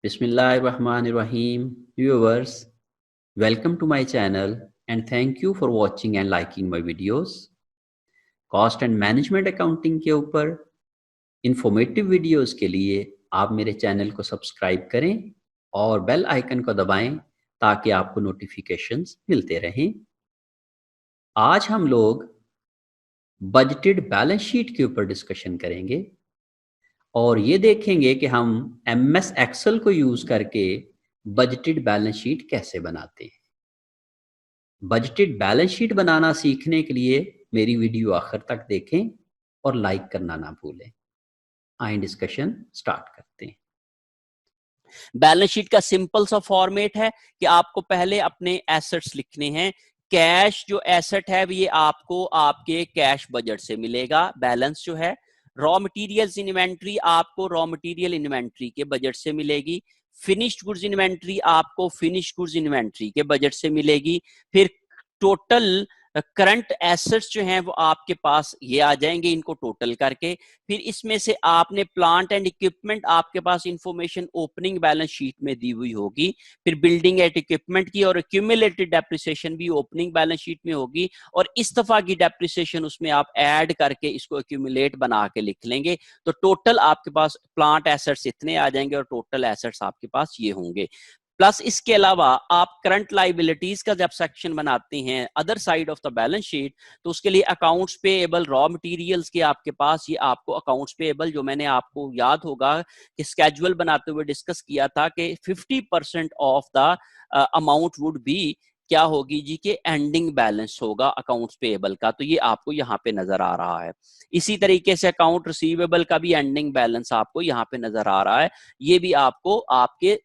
Bismillahirrahmanirrahim. Viewers, welcome to my channel and thank you for watching and liking my videos. Cost and management accounting के ऊपर informative videos के लिए आप मेरे channel को subscribe करें और बेल आइकन को दबाएं ताकि आपको नोटिफिकेशंस मिलते रहें। आज हम लोग बजटेड बैलेंस शीट के ऊपर डिस्कशन करेंगे और ये देखेंगे कि हम एमएस एक्सेल को यूज करके बजटेड बैलेंस शीट कैसे बनाते हैं। बजटेड बैलेंस शीट बनाना सीखने के लिए मेरी वीडियो आखिर तक देखें और लाइक करना ना भूलें। आइए डिस्कशन स्टार्ट करते हैं। बैलेंस शीट का सिंपल सा फॉर्मेट है कि आपको पहले अपने एसेट्स लिखने हैं। कैश जो एसेट है ये आपको आपके कैश बजट से मिलेगा। बैलेंस जो है रॉ मटेरियल्स इन्वेंट्री आपको रॉ मटेरियल इन्वेंट्री के बजट से मिलेगी। फिनिश्ड गुड्स इन्वेंट्री आपको फिनिश्ड गुड्स इन्वेंट्री के बजट से मिलेगी। फिर टोटल करंट एसेट्स जो हैं वो आपके पास ये आ जाएंगे, इनको टोटल करके। फिर इसमें से आपने प्लांट एंड इक्विपमेंट, आपके पास इंफॉर्मेशन ओपनिंग बैलेंस शीट में दी हुई होगी। फिर बिल्डिंग एट इक्विपमेंट की और एक्यूमुलेटेड डेप्रिसिएशन भी ओपनिंग बैलेंस शीट में होगी और इस दफा की डेप्रिसिएशन उसमें आप ऐड करके इसको एक्यूमुलेट बना के लिख लेंगे। तो टोटल आपके पास प्लांट एसेट्स इतने आ जाएंगे और टोटल एसेट्स आपके पास ये होंगे। प्लस इसके अलावा आप करंट लाइबिलिटीज का जब सेक्शन बनाते हैं other side of the balance sheet, तो उसके लिए अकाउंट्स पेएबल, रॉ मटेरियल्स के आपके पास ये आपको अकाउंट्स पेएबल, जो मैंने आपको याद होगा कि स्केड्यूल बनाते हुए डिस्कस किया था कि 50% of the amount would be क्या होगी जी के एंडिंग बैलेंस होगा अकाउंट्स पेएबल का। तो ये आपको यहाँ पे नजर आ रहा है। इसी तरीके से अकाउंट रिसीवेबल का भी एंडिंग बैलेंस आपको यहाँ पे नजर आ रहा है। ये भी आपको आपके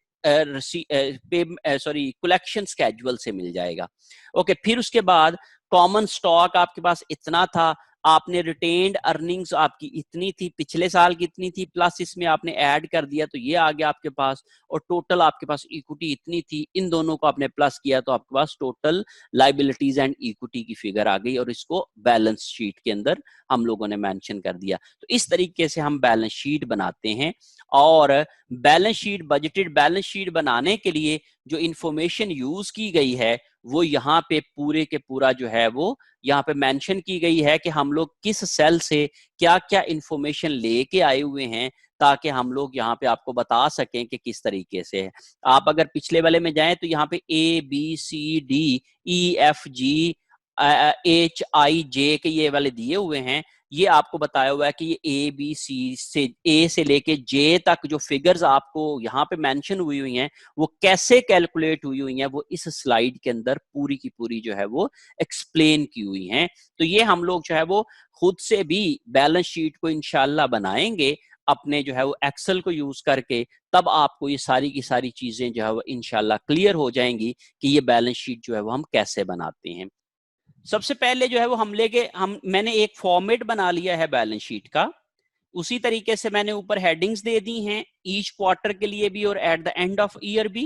कलेक्शन स्केड्यूल से मिल जाएगा। ओके, फिर उसके बाद कॉमन स्टॉक आपके पास इतना था, आपने रिटेन्ड अर्निंग्स आपकी इतनी थी, पिछले साल की इतनी थी, प्लस इसमें आपने ऐड कर दिया तो ये आ गया आपके पास, और टोटल आपके पास इक्विटी इतनी थी, इन दोनों को आपने प्लस किया तो आपके पास टोटल लाइबिलिटीज एंड इक्विटी की फिगर आ गई और इसको बैलेंस शीट के अंदर हम लोगों ने मेंशन कर दिया। तो इस तरीके से हम बैलेंस शीट बनाते हैं। और balance sheet, budgeted balance sheet बनाने के लिए जो इंफॉर्मेशन यूज की गई है वो यहाँ पे पूरे के पूरा जो है वो यहाँ पे मेंशन की गई है कि हम लोग किस सेल से क्या क्या इंफॉर्मेशन लेके आए हुए हैं, ताकि हम लोग यहाँ पे आपको बता सकें कि किस तरीके से है। आप अगर पिछले वाले में जाएं तो यहाँ पे ABCDEFG HIJ के ये वाले दिए हुए हैं। ये आपको बताया हुआ है कि ये A से लेके J तक जो फिगर्स आपको यहाँ पे मेंशन हुई हुई हैं वो कैसे कैलकुलेट हुई हुई हैं, वो इस स्लाइड के अंदर पूरी की पूरी जो है वो एक्सप्लेन की हुई हैं। तो ये हम लोग जो है वो खुद से भी बैलेंस शीट को इंशाल्लाह बनाएंगे अपने जो है वो एक्सेल को यूज करके। तब आपको ये सारी की सारी चीजें जो है वो इंशाल्लाह क्लियर हो जाएंगी कि ये बैलेंस शीट जो है वो हम कैसे बनाते हैं। सबसे पहले जो है वो मैंने एक फॉर्मेट बना लिया है बैलेंस शीट का। उसी तरीके से मैंने ऊपर हेडिंग्स दे दी हैं ईच क्वार्टर के लिए भी और at the end of year भी।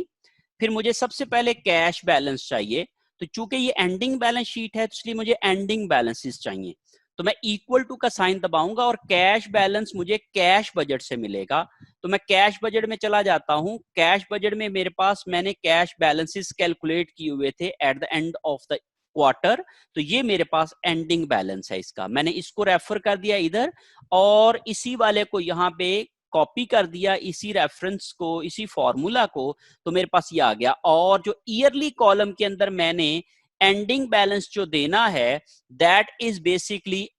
फिर मुझे सबसे पहले कैश बैलेंस चाहिए, तो चूंकि ये एंडिंग बैलेंस शीट है तो इसलिए मुझे एंडिंग बैलेंसेस चाहिए। तो मैं इक्वल टू का साइन दबाऊंगा और कैश बैलेंस मुझे कैश बजट से मिलेगा। तो मैं कैश बजट में चला जाता हूं। कैश बजट में मेरे पास मैंने कैश बैलेंसेस कैलकुलेट किए हुए थे at the end of the quarter, तो ये मेरे पास एंडिंग बैलेंस है। इसका मैंने इसको रेफर कर दिया इधर और इसी वाले को यहाँ पे कॉपी कर दिया, इसी रेफरेंस को, इसी फॉर्मूला को, तो मेरे पास ये आ गया। और जो ईयरली कॉलम के अंदर मैंने एंडिंग बैलेंस जो देना है that is basically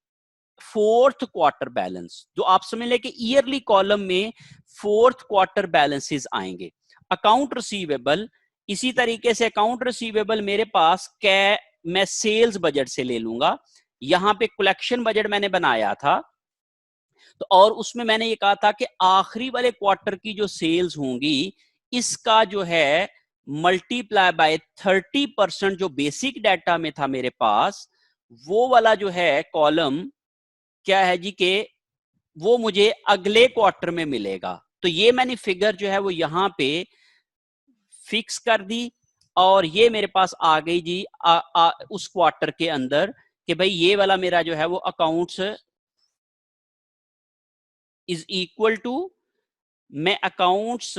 fourth quarter balance. जो आप समझ लें कि ईयरली कॉलम में फोर्थ क्वार्टर बैलेंसेस आएंगे। अकाउंट रिसीवेबल, इसी तरीके से अकाउंट रिसीवेबल मेरे पास मैं सेल्स बजट से ले लूंगा। यहां पे कलेक्शन बजट मैंने बनाया था तो, और उसमें मैंने ये कहा था कि आखिरी वाले क्वार्टर की जो सेल्स होंगी इसका जो है मल्टीप्लाई बाय 30%, जो बेसिक डाटा में था मेरे पास वो वाला जो है कॉलम क्या है जी के वो मुझे अगले क्वार्टर में मिलेगा। तो ये मैंने फिगर जो है वो यहां पे फिक्स कर दी और ये मेरे पास आ गई जी उस क्वार्टर के अंदर कि भाई ये वाला मेरा जो है वो अकाउंट्स इज इक्वल टू, मैं अकाउंट्स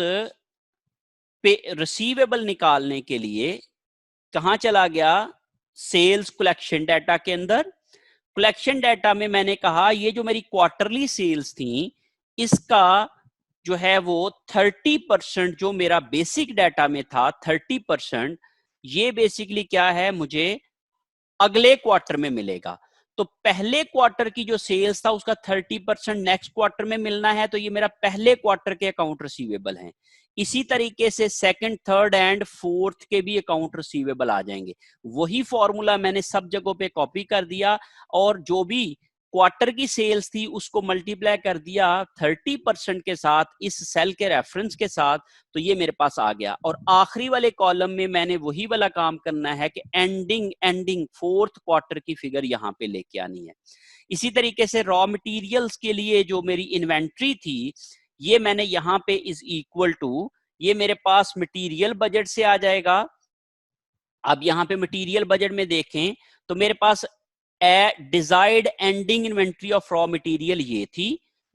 पे रिसीवेबल निकालने के लिए कहां चला गया, सेल्स कलेक्शन डाटा के अंदर। कलेक्शन डाटा में मैंने कहा ये जो मेरी क्वार्टरली सेल्स थी इसका जो है वो 30% जो मेरा बेसिक डाटा में था 30%, ये बेसिकली क्या है, मुझे अगले क्वार्टर में मिलेगा। तो पहले क्वार्टर की जो सेल्स था उसका 30% नेक्स्ट क्वार्टर में मिलना है, तो ये मेरा पहले क्वार्टर के अकाउंट रिसीवेबल हैं। इसी तरीके से सेकंड, थर्ड एंड फोर्थ के भी अकाउंट रिसीवेबल आ जाएंगे। वही फॉर्मूला मैंने सब जगहों पे कॉपी कर दिया और जो भी क्वार्टर की सेल्स थी उसको मल्टीप्लाई कर दिया 30% के साथ, इस सेल के रेफरेंस के साथ, तो ये मेरे पास आ गया। और आखिरी वाले कॉलम में मैंने वही वाला काम करना है कि एंडिंग फोर्थ क्वार्टर की फिगर यहां पे लेके आनी है। इसी तरीके से रॉ मटेरियल्स के लिए जो मेरी इन्वेंट्री थी ये मैंने यहां पे इज इक्वल टू, ये मेरे पास मटेरियल बजट से आ जाएगा। अब यहां पे मटेरियल बजट में देखें तो मेरे पास desired ending inventory of raw material ये थी,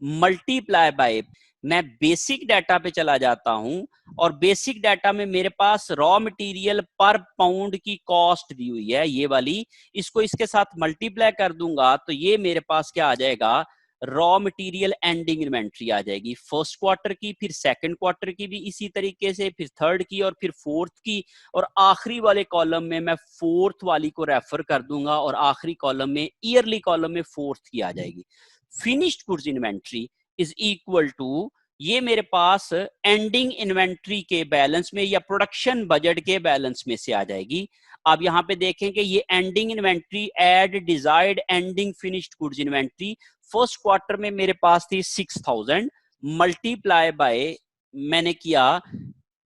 मल्टीप्लाई बाय, मैं बेसिक डाटा पे चला जाता हूं और बेसिक डाटा में मेरे पास रॉ मटेरियल पर पाउंड की कॉस्ट दी हुई है ये वाली, इसको इसके साथ मल्टीप्लाई कर दूंगा तो ये मेरे पास क्या आ जाएगा, रॉ मटेरियल एंडिंग इन्वेंट्री आ जाएगी फर्स्ट क्वार्टर की, फिर सेकंड क्वार्टर की भी इसी तरीके से, फिर थर्ड की और फिर फोर्थ की, और आखिरी वाले कॉलम में मैं फोर्थ वाली को रेफर कर दूंगा और आखिरी कॉलम में, ईयरली कॉलम में फोर्थ की आ जाएगी। Finished goods inventory is equal to, ये मेरे पास एंडिंग इन्वेंट्री के बैलेंस में या प्रोडक्शन बजट के बैलेंस में से आ जाएगी। आप यहां पे देखें कि ये ending inventory add desired ending finished goods inventory first quarter में मेरे पास थी 6000 मल्टीप्लाई बाय, मैंने किया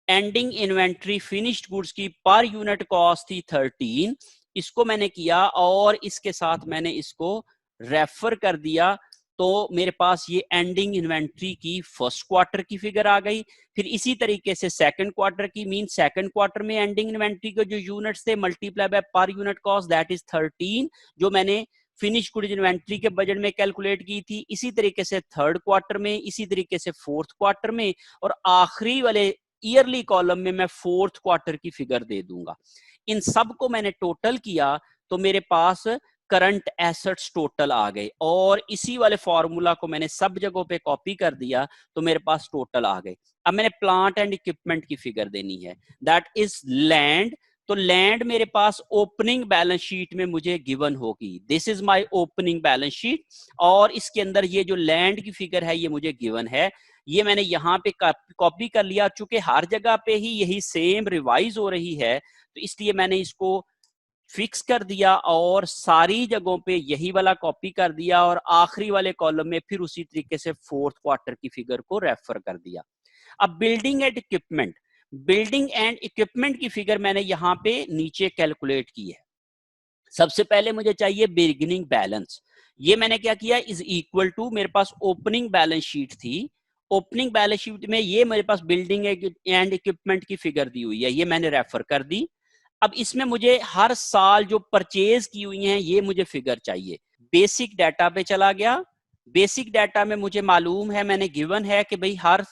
एंडिंग इन्वेंट्री फिनिश्ड गुड्स की पर यूनिट कॉस्ट थी 13, इसको मैंने किया और इसके साथ मैंने इसको रेफर कर दिया, तो मेरे पास ये एंडिंग इन्वेंट्री की फर्स्ट क्वार्टर की फिगर आ गई। फिर इसी तरीके से सेकंड क्वार्टर की, मीन सेकंड क्वार्टर में एंडिंग इन्वेंट्री के जो यूनिट्स थे multiply by per unit cost that is 13, जो मैंने फिनिश गुड्स इन्वेंट्री के बजट में कैलकुलेट की थी। इसी तरीके से थर्ड क्वार्टर में, इसी तरीके से फोर्थ क्वार्टर में, और आखिरी वाले ईयरली कॉलम में मैं फोर्थ क्वार्टर की फिगर दे दूंगा। इन सब को मैंने टोटल किया तो मेरे पास करंट एसेट्स टोटल आ गए, और इसी वाले फॉर्मूला को मैंने सब जगहों पे कॉपी कर दिया तो मेरे पास टोटल आ गए। अब मैंने प्लांट एंड इक्विपमेंट की फिगर देनी है, दैट इज लैंड। तो लैंड मेरे पास ओपनिंग बैलेंस शीट में मुझे गिवन होगी, this is my opening balance sheet, और इसके अंदर ये जो लैंड की फिगर है ये मुझे गिवन है। ये मैंने यहाँ पे कॉपी कर लिया, चूंकि हर जगह पे ही यही सेम रिवाइज हो रही है तो इसलिए मैंने इसको फिक्स कर दिया और सारी जगहों पे यही वाला कॉपी कर दिया, और आखिरी वाले कॉलम में फिर उसी तरीके से फोर्थ क्वार्टर की फिगर को रेफर कर दिया। अब building and equipment, building and equipment की फिगर मैंने यहाँ पे नीचे कैलकुलेट की है। सबसे पहले मुझे चाहिए बिगिनिंग बैलेंस, ये मैंने क्या किया, इज इक्वल टू, मेरे पास ओपनिंग बैलेंस शीट थी, ओपनिंग बैलेंस शीट में ये मेरे पास बिल्डिंग एंड इक्विपमेंट की फिगर दी हुई है, ये मैंने रेफर कर दी। अब इसमें मुझे हर साल जो परचेज की हुई हैं ये मुझे फिगर चाहिए। बेसिक डाटा पे चला गया, बेसिक डाटा में मुझे मालूम है, मैंने गिवन है कि भाई हर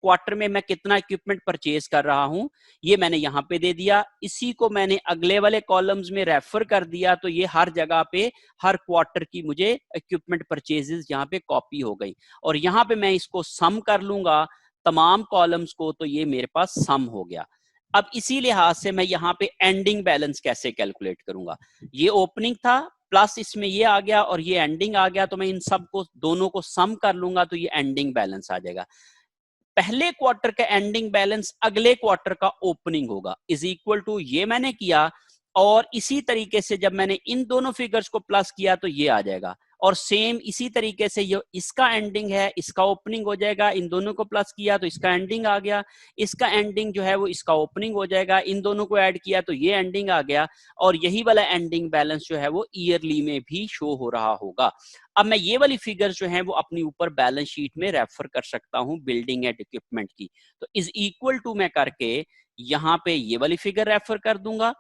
क्वार्टर में मैं कितना इक्विपमेंट परचेज कर रहा हूं, ये मैंने यहां पे दे दिया। इसी को मैंने अगले वाले कॉलम्स में रेफर कर दिया तो ये हर जगह पे हर क्वार्टर की मुझे इक्विपमेंट परचेजेस यहाँ पे कॉपी हो गई, और यहाँ पे मैं इसको सम कर लूंगा तमाम कॉलम्स को, तो ये मेरे पास सम हो गया। अब इसी लिहाज से मैं यहाँ पे एंडिंग बैलेंस कैसे कैलकुलेट करूंगा, ये ओपनिंग था प्लस इसमें ये आ गया और ये एंडिंग आ गया, तो मैं इन सब को दोनों को सम कर लूंगा तो ये एंडिंग बैलेंस आ जाएगा। पहले क्वार्टर का एंडिंग बैलेंस अगले क्वार्टर का ओपनिंग होगा, इज इक्वल टू, ये मैंने किया, और इसी तरीके से जब मैंने इन दोनों फिगर्स को प्लस किया तो ये आ जाएगा, और सेम इसी तरीके से ये इसका एंडिंग है इसका ओपनिंग हो जाएगा, इन दोनों को प्लस किया तो इसका एंडिंग आ गया, इसका एंडिंग जो है वो इसका ओपनिंग हो जाएगा, इन दोनों को ऐड किया तो ये एंडिंग आ गया, और यही वाला एंडिंग बैलेंस जो है वो ईयरली में भी शो हो रहा होगा। अब मैं ये वाली फिगर जो है वो अपनी ऊपर बैलेंस शीट में रेफर कर सकता हूं बिल्डिंग एंड इक्विपमेंट की, तो इज इक्वल टू मैं करके यहाँ पे ये वाली फिगर रेफर कर दूंगा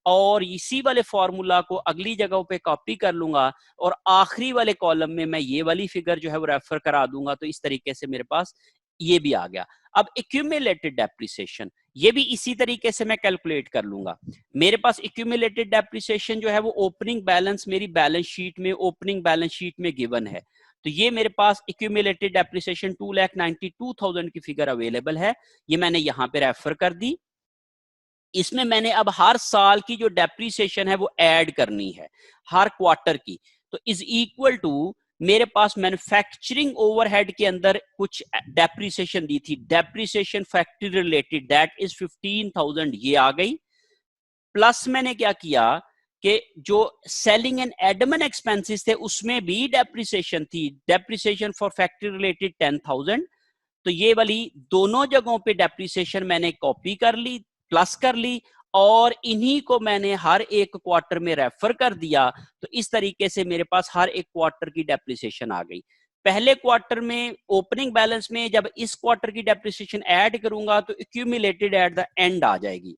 और इसी वाले फॉर्मूला को अगली जगहों पे कॉपी कर लूंगा और आखिरी वाले कॉलम में मैं ये वाली फिगर जो है वो रेफर करा दूंगा, तो इस तरीके से मेरे पास ये भी आ गया। अब एक्यूमुलेटेड डेप्रिसिएशन, ये भी इसी तरीके से मैं कैलकुलेट कर लूंगा। मेरे पास एक्यूमुलेटेड डेप्रिसिएशन जो है वो ओपनिंग बैलेंस मेरी बैलेंस शीट में, ओपनिंग बैलेंस शीट में गिवन है। तो ये मेरे पास एक्यूमुलेटेड डेप्रिसिएशन 2,92,000 की फिगर अवेलेबल है, ये मैंने यहां पे रेफर कर दी। इसमें मैंने अब हर साल की जो डेप्रिसिएशन है वो ऐड करनी है, हर क्वार्टर की। तो इज इक्वल टू, मेरे पास मैन्युफैक्चरिंग ओवरहेड के अंदर कुछ डेप्रिसिएशन दी थी, depreciation factory related, that is 15,000, ये आ गई। प्लस मैंने क्या किया कि जो सेलिंग एंड एडमिन एक्सपेंसेस थे उसमें भी डेप्रिसिएशन थी, डेप्रिसिएशन फॉर फैक्ट्री रिलेटेड 10,000। तो ये वाली दोनों जगहों पे डेप्रिसिएशन मैंने कॉपी कर ली, प्लस कर ली, और इन्हीं को मैंने हर एक क्वार्टर में रेफर कर दिया। तो इस तरीके से मेरे पास हर एक क्वार्टर की डेप्रिसिएशन आ गई। पहले क्वार्टर में ओपनिंग बैलेंस में जब इस क्वार्टर की डेप्रिसिएशन ऐड करूंगा तो एक्यूमुलेटेड एट द एंड आ जाएगी।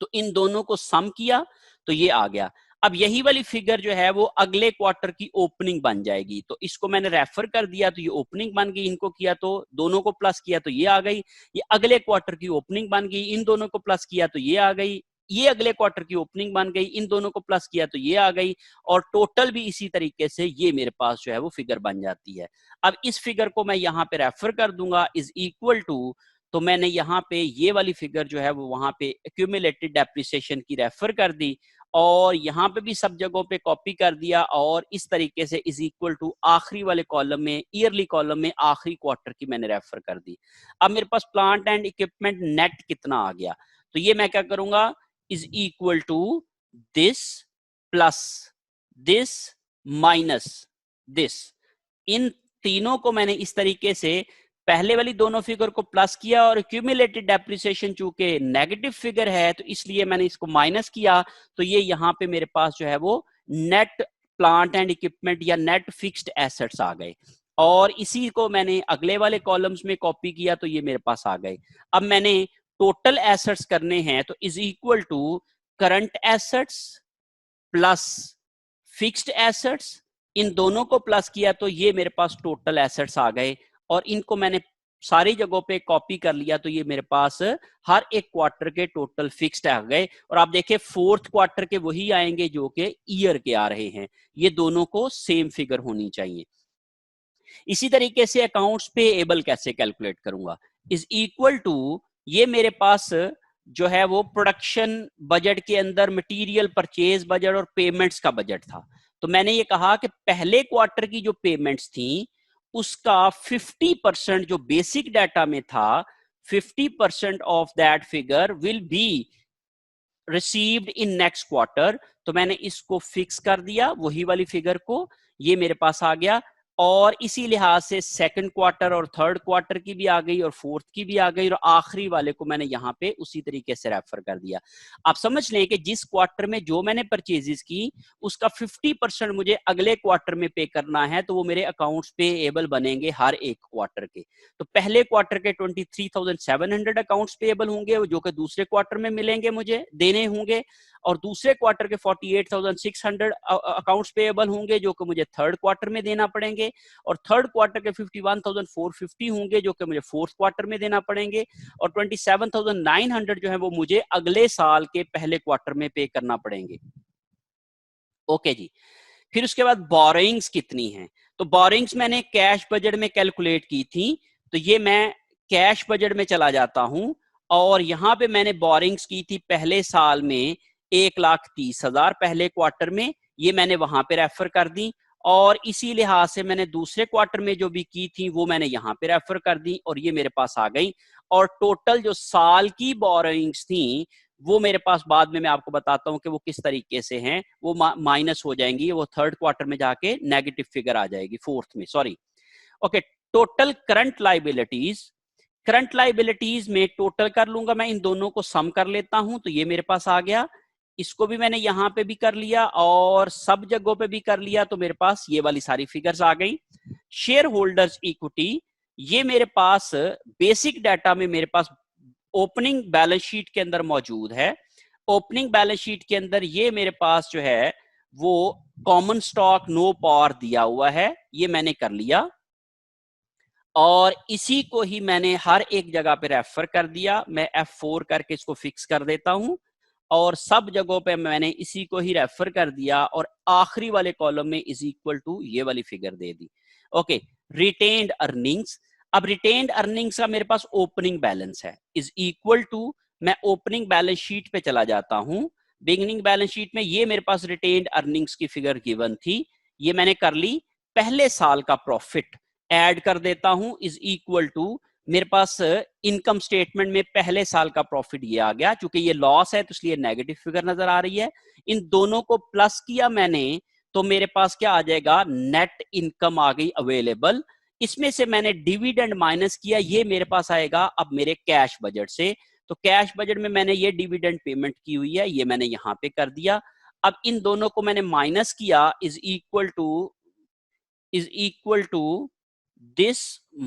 तो इन दोनों को सम किया तो ये आ गया। अब यही वाली फिगर जो है वो अगले क्वार्टर की ओपनिंग बन जाएगी। तो इसको मैंने रेफर कर दिया तो ये ओपनिंग बन गई, इनको किया तो दोनों को प्लस किया तो ये आ गई। ये अगले क्वार्टर की ओपनिंग बन गई, इन दोनों को प्लस किया तो ये आ गई। ये अगले क्वार्टर की ओपनिंग बन गई, इन दोनों को प्लस किया तो ये आ गई। और टोटल भी इसी तरीके से ये मेरे पास जो है वो फिगर बन जाती है। अब इस फिगर को मैं यहाँ पे रेफर कर दूंगा, इज इक्वल टू, तो मैंने यहाँ पे ये वाली फिगर जो है वो वहां पे एक्यूमुलेटेड डेप्रिसिएशन की रेफर कर दी, और यहाँ पे भी सब जगहों पे कॉपी कर दिया, और इस तरीके से इज इक्वल टू आखिरी वाले कॉलम में, ईयरली कॉलम में आखिरी क्वार्टर की मैंने रेफर कर दी। अब मेरे पास प्लांट एंड इक्विपमेंट नेट कितना आ गया, तो ये मैं क्या करूंगा, is equal to this plus this minus this. इन तीनों को मैंने इस तरीके से पहले वाली दोनों फिगर को प्लस किया, और एक्यूमुलेटेड डेप्रिसिएशन चूंकि नेगेटिव फिगर है तो इसलिए मैंने इसको माइनस किया। तो ये यहाँ पे मेरे पास जो है वो नेट प्लांट एंड इक्विपमेंट या नेट फिक्स्ड एसेट्स आ गए, और इसी को मैंने अगले वाले कॉलम्स में कॉपी किया तो ये मेरे पास आ गए। अब मैंने टोटल एसेट्स करने हैं तो is equal to current assets plus fixed assets, इन दोनों को प्लस किया तो ये मेरे पास टोटल एसेट्स आ गए, और इनको मैंने सारी जगहों पे कॉपी कर लिया तो ये मेरे पास हर एक क्वार्टर के टोटल फिक्स्ड आ गए। और आप देखिए फोर्थ क्वार्टर के वही आएंगे जो कि ईयर के आ रहे हैं, ये दोनों को सेम फिगर होनी चाहिए। इसी तरीके से अकाउंट्स पेएबल कैसे कैलकुलेट करूंगा, इज इक्वल टू, ये मेरे पास जो है वो प्रोडक्शन बजट के अंदर मटेरियल परचेज बजट और पेमेंट्स का बजट था। तो मैंने ये कहा कि पहले क्वार्टर की जो पेमेंट्स थी उसका 50% जो बेसिक डाटा में था, 50% of that figure will be received in next quarter. तो मैंने इसको फिक्स कर दिया वही वाली फिगर को, ये मेरे पास आ गया। और इसी लिहाज से सेकंड क्वार्टर और थर्ड क्वार्टर की भी आ गई और फोर्थ की भी आ गई, और आखिरी वाले को मैंने यहाँ पे उसी तरीके से रेफर कर दिया। आप समझ लें कि जिस क्वार्टर में जो मैंने परचेजेस की उसका 50% मुझे अगले क्वार्टर में पे करना है, तो वो मेरे अकाउंट्स पेएबल बनेंगे हर एक क्वार्टर के। तो पहले क्वार्टर के 23,700 अकाउंट्स पेएबल होंगे जो कि दूसरे क्वार्टर में मिलेंगे, मुझे देने होंगे, और दूसरे क्वार्टर के 48,600 अकाउंट्स पेएबल होंगे जो कि मुझे थर्ड क्वार्टर में देना पड़ेंगे, और थर्ड क्वार्टर के 51,450 होंगे जो कि मुझे फोर्थ क्वार्टर में देना पड़ेंगे, और 27,900 जो है वो मुझे अगले साल के पहले क्वार्टर में पे करना पड़ेंगे। ओके जी। फिर उसके बाद बोरोइंग्स कितनी हैं, तो बोरोइंग्स मैंने कैश बजट में कैलकुलेट की थी, तो ये मैं कैश बजट में चला जाता हूं, और यहां पे मैंने बोरोइंग्स की थी पहले साल में 1,30,000 पहले क्वार्टर में, ये मैंने वहां पे रेफर कर दी, और इसी लिहाज से मैंने दूसरे क्वार्टर में जो भी की थी वो मैंने यहाँ पे रेफर कर दी, और ये मेरे पास आ गई। और टोटल जो साल की बोरोइंग्स थी वो मेरे पास बाद में मैं आपको बताता हूं कि वो किस तरीके से हैं, वो माइनस हो जाएंगी, वो थर्ड क्वार्टर में जाके नेगेटिव फिगर आ जाएगी, फोर्थ में, sorry. Okay, total current liabilities, current liabilities में टोटल कर लूंगा मैं, इन दोनों को सम कर लेता हूं, तो ये मेरे पास आ गया। इसको भी मैंने यहां पे भी कर लिया और सब जगहों पे भी कर लिया, तो मेरे पास ये वाली सारी फिगर्स आ गई। शेयर होल्डर्स इक्विटी, ये मेरे पास बेसिक डाटा में मेरे पास ओपनिंग बैलेंस शीट के अंदर मौजूद है। ओपनिंग बैलेंस शीट के अंदर ये मेरे पास जो है वो कॉमन स्टॉक नो पार दिया हुआ है, ये मैंने कर लिया। और इसी को ही मैंने हर एक जगह पे रेफर कर दिया। मैं F4 करके इसको फिक्स कर देता हूं और सब जगहों पे मैंने इसी को ही रेफर कर दिया और आखिरी वाले कॉलम में इज इक्वल टू ये वाली फिगर दे दी। Okay, retained earnings. अब रिटेन्ड अर्निंग्स का मेरे पास ओपनिंग बैलेंस है, इज इक्वल टू, मैं ओपनिंग बैलेंस शीट पे चला जाता हूं। बिगिनिंग बैलेंस शीट में ये मेरे पास रिटेन्ड अर्निंग्स की फिगर गिवन थी, ये मैंने कर ली। पहले साल का प्रॉफिट ऐड कर देता हूं, इज इक्वल टू, मेरे पास इनकम स्टेटमेंट में पहले साल का प्रॉफिट ये आ गया, क्योंकि ये लॉस है तो इसलिए नेगेटिव फिगर नजर आ रही है। इन दोनों को प्लस किया मैंने तो मेरे पास क्या आ जाएगा, नेट इनकम आ गई अवेलेबल। इसमें से मैंने डिविडेंड माइनस किया, ये मेरे पास आएगा अब मेरे कैश बजट से। तो कैश बजट में मैंने ये डिविडेंड पेमेंट की हुई है, ये मैंने यहां पे कर दिया। अब इन दोनों को मैंने माइनस किया, is equal to this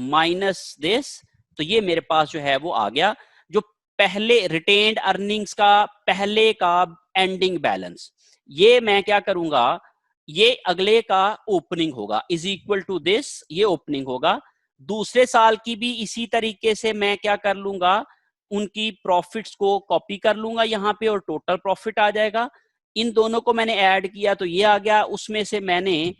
minus this. तो ये मेरे पास जो है वो आ गया, जो पहले रिटेन्ड अर्निंग्स का पहले का एंडिंग बैलेंस। ये मैं क्या करूंगा, ये अगले का ओपनिंग होगा, इज इक्वल टू दिस, ये ओपनिंग होगा। दूसरे साल की भी इसी तरीके से मैं क्या कर लूंगा, उनकी प्रॉफिट्स को कॉपी कर लूंगा यहां पे और टोटल प्रॉफिट आ जाएगा। इन दोनों को मैंने ऐड किया तो ये आ गया, उसमें से मैंने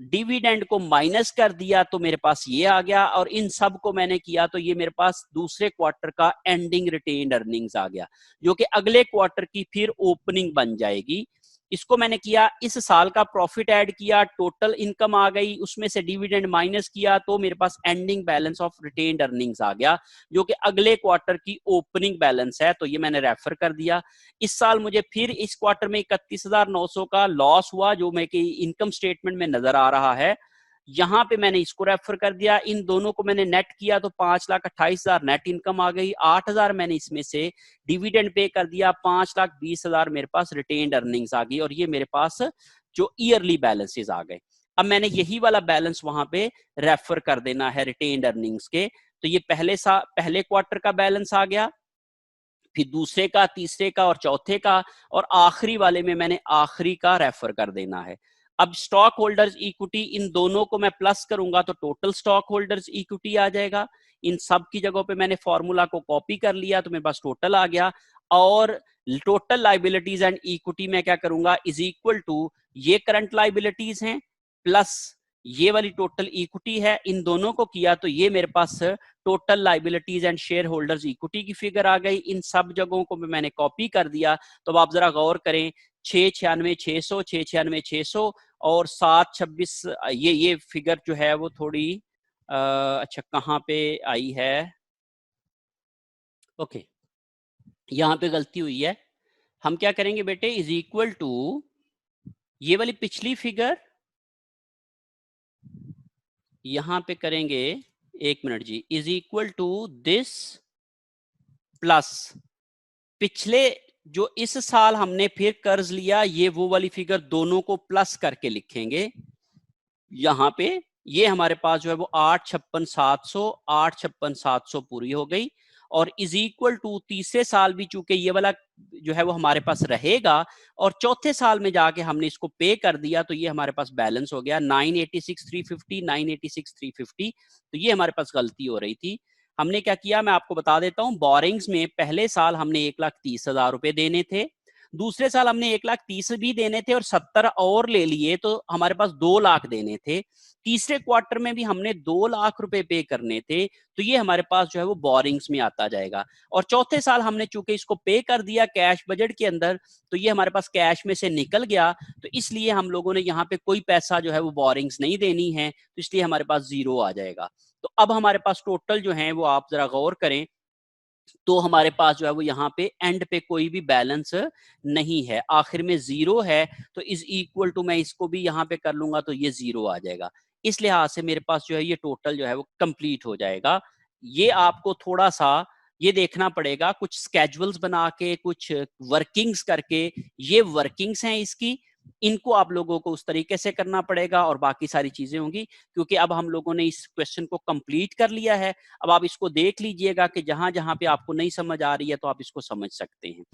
डिविडेंड को माइनस कर दिया तो मेरे पास ये आ गया, और इन सब को मैंने किया तो ये मेरे पास दूसरे क्वार्टर का एंडिंग रिटेन्ड अर्निंग्स आ गया, जो कि अगले क्वार्टर की फिर ओपनिंग बन जाएगी। इसको मैंने किया, इस साल का प्रॉफिट ऐड किया, टोटल इनकम आ गई, उसमें से डिविडेंड माइनस किया तो मेरे पास ending balance of retained earnings आ गया, जो कि अगले क्वार्टर की ओपनिंग बैलेंस है। तो ये मैंने रेफर कर दिया। इस साल मुझे फिर इस क्वार्टर में 31,900 का लॉस हुआ, जो मैं कि इनकम स्टेटमेंट में नजर आ रहा है। यहां पे मैंने इसको रेफर कर दिया, इन दोनों को मैंने नेट किया तो 5,28,000 नेट इनकम आ गई। 8,000 मैंने इसमें से डिविडेंड पे कर दिया, 5,20,000 मेरे पास रिटेन्ड अर्निंग्स आ गई, और ये मेरे पास जो ईयरली बैलेंसेस आ गए। अब मैंने यही वाला बैलेंस वहां पे रेफर कर देना है रिटेन्ड अर्निंग्स के। तो ये पहले क्वार्टर का बैलेंस आ गया, फिर दूसरे का, तीसरे का और चौथे का, और आखिरी वाले में मैंने आखिरी का रेफर कर देना है। अब स्टॉक होल्डर्स इक्विटी, इन दोनों को मैं प्लस करूंगा तो टोटल स्टॉक होल्डर्स इक्विटी आ जाएगा। इन सब की जगहों पे मैंने फॉर्मूला को कॉपी कर लिया तो मेरे पास टोटल आ गया। और टोटल लाइबिलिटीज एंड इक्विटी में क्या करूंगा, इज इक्वल टू, ये करंट लाइबिलिटीज हैं प्लस ये वाली टोटल इक्विटी है, इन दोनों को किया तो ये मेरे पास total liabilities and share holders equity की फिगर आ गई। इन सब जगहों को मैंने कॉपी कर दिया। तो अब आप जरा गौर करें, 696,600, 696,600 और 726, ये फिगर जो है वो थोड़ी अच्छा कहाँ पे आई है, ओके यहाँ पे गलती हुई है। हम क्या करेंगे बेटे, इज इक्वल टू ये वाली पिछली फिगर यहां पे करेंगे, 1 मिनट जी, is equal to this plus पिछले जो इस साल हमने फिर कर्ज लिया, ये वो वाली फिगर दोनों को प्लस करके लिखेंगे यहां पे। ये हमारे पास जो है वो 8,56,700 पूरी हो गई, और इज इक्वल टू तीसरे साल भी चूंकि ये वाला जो है वो हमारे पास रहेगा, और चौथे साल में जाके हमने इसको पे कर दिया तो ये हमारे पास बैलेंस हो गया 986,350, 986,350। तो ये हमारे पास गलती हो रही थी। हमने क्या किया मैं आपको बता देता हूं। बोरिंग्स में पहले साल हमने 1,30,000 रुपए देने थे, दूसरे साल हमने 1,30,000 भी देने थे और 70 और ले लिए तो हमारे पास 2 लाख देने थे। तीसरे क्वार्टर में भी हमने 2 लाख रुपए पे करने थे, तो ये हमारे पास जो है वो बोरिंग्स में आता जाएगा। और चौथे साल हमने चूंकि इसको पे कर दिया कैश बजट के अंदर, तो ये हमारे पास कैश में से निकल गया, तो इसलिए हम लोगों ने यहाँ पे कोई पैसा जो है वो बोरिंग्स नहीं देनी है, तो इसलिए हमारे पास 0 आ जाएगा। तो अब हमारे पास टोटल जो है वो आप जरा गौर करें, तो हमारे पास जो है वो यहाँ पे एंड पे कोई भी बैलेंस नहीं है, आखिर में 0 है। तो इज इक्वल टू मैं इसको भी यहाँ पे कर लूंगा तो ये 0 आ जाएगा। इस लिहाज से मेरे पास जो है ये टोटल जो है वो कंप्लीट हो जाएगा। ये आपको थोड़ा सा ये देखना पड़ेगा, कुछ स्केजुअल्स बना के, कुछ वर्किंग्स करके, ये वर्किंग्स हैं इसकी, इनको आप लोगों को उस तरीके से करना पड़ेगा और बाकी सारी चीजें होंगी। क्योंकि अब हम लोगों ने इस क्वेश्चन को कंप्लीट कर लिया है। अब आप इसको देख लीजिएगा कि जहां जहां पे आपको नहीं समझ आ रही है तो आप इसको समझ सकते हैं।